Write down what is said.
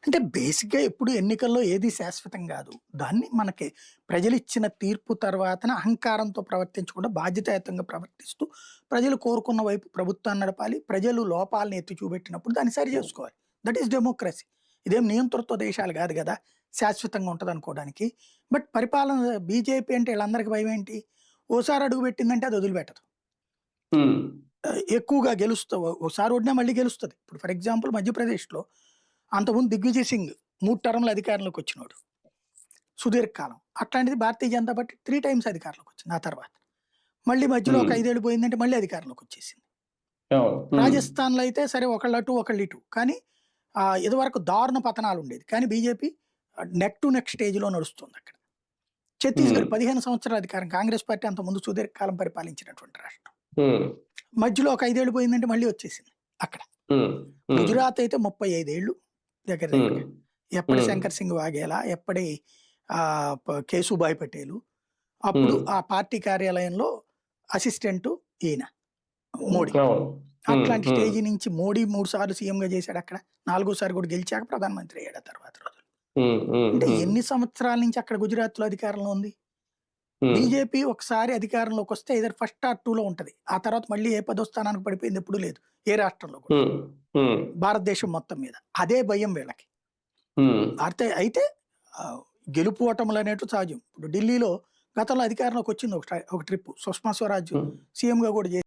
అంటే బేసిక్‌గా ఎప్పుడు ఎన్నికల్లో ఏది శాశ్వతం గాదు. దాన్ని మనకి ప్రజలిచ్చిన తీర్పు తర్వాతన అహంకారంతో ప్రవర్తించకుండా బాధ్యతాయుతంగా ప్రవర్తిస్తూ, ప్రజలు కోరుకున్న వైపు ప్రభుత్వాన్ని నడపాలి. ప్రజలు లోపాలను ఎత్తి చూపెట్టినప్పుడు దాన్ని సరి జేసుకోవాలి. That is democracy. ఇదేం నియంతృత్వ దేశాలు గాదు గదా! శాశ్వతంగా ఉంటదనుకోవడానికి. బట్ పరిపాలన బీజేపీ అంటే ఈళ్ళందరికి భయమేంటి? ఓసారి అడుగుపెట్టిందంటే అది వదిలిపెట్టదు. హ్మ్. ఎక్కువగా ఓసారి ఓడినా మళ్ళీ గెలుస్తది. ఇప్పుడు ఫర్ ఎగ్జాంపుల్ మధ్యప్రదేశ్‌లో అంతకుముందు దిగ్విజయ్ సింగ్ 3 టర్మ్‌లు అధికారంలోకొచ్చినోడు. సుదీర్ఘకాలం. అట్లాంటిది భారతీయ జనతా పార్టీ 3 టైమ్స్ అధికారంలోకొచ్చింది ఆ తర్వాత. మళ్ళీ మధ్యలో ఒక హ్మ్. 5 ఏళ్ళు పోయిందంటే మళ్ళీ అధికారంలోకొచ్చేసింది. అవును. హ్మ్. రాజస్థాన్‌లో అయితే సరే ఒకళ్ళటు, ఒకళ్ళిటు. కానీ ఇదివరకు దారుణ పతనాలుండేది. కానీ బీజేపీ నెక్ టు నెక్ స్టేజ్‌లో నడుస్తుందక్కడ. హ్మ్. ఛత్తీస్‌గఢ్ 15 సంవత్సరాల అధికారం. కాంగ్రెస్ పార్టీ అంతకుముందు సుదీర్ఘకాలం పరిపాలించినటువంటి రాష్ట్రం. హ్మ్. మధ్యలో ఒక 5 ఏళ్ళు పోయిందంటే మళ్ళీ వచ్చేసింది అక్కడ. హ్మ్. హ్మ్. గుజరాత్ అయితే 35 ఏళ్ళు దగ్గర హ్మ్. దగ్గరగా. ఎప్పటి హ్మ్. శంకర్ సింగ్ వాఘేలా, ఎప్పటి కేశుభాయ్ పటేలు. అప్పుడు హ్మ్. ఆ పార్టీ కార్యాలయంలో అసిస్టెంటు ఈయన మోడీ. అవును. హ్మ్. అట్లాంటి హ్మ్. స్టేజ్ నుంచి మోడీ 3 సార్లు సీఎంగా చేశాడక్కడ. నాలుగోసారి కూడా గెలిచాక ప్రధానమంత్రి అయ్యాడు ఆ తర్వాత రోజుల్లో. హ్మ్. హ్మ్. అంటే హ్మ్. ఎన్ని సంవత్సరాల నుంచి అక్కడ గుజరాత్‌లో అధికారంలో ఉంది? హ్మ్. బీజేపీ ఒకసారి అధికారంలోకొస్తే ఐదర్ ఫస్ట్ ఆర్ 2లో ఉంటది. ఆ తర్వాత మళ్ళీ ఏ పదో స్థానానికి పడిపోయింది ఎప్పుడూ లేదు. ఏ రాష్ట్రంలో కూడా. హ్మ్. హ్మ్. భారతదేశం మొత్తం మీద. అదే భయం వీళ్ళకి. హ్మ్. అయితే ఆహ్, గెలుపు ఓటములనేటివి సహజం. ఇప్పుడు ఢిల్లీలో గతంలో అధికారంలోకొచ్చింది ఒక ట్రిప్పు. సుష్మా స్వరాజ్ హ్మ్. సీఎంగా కూడా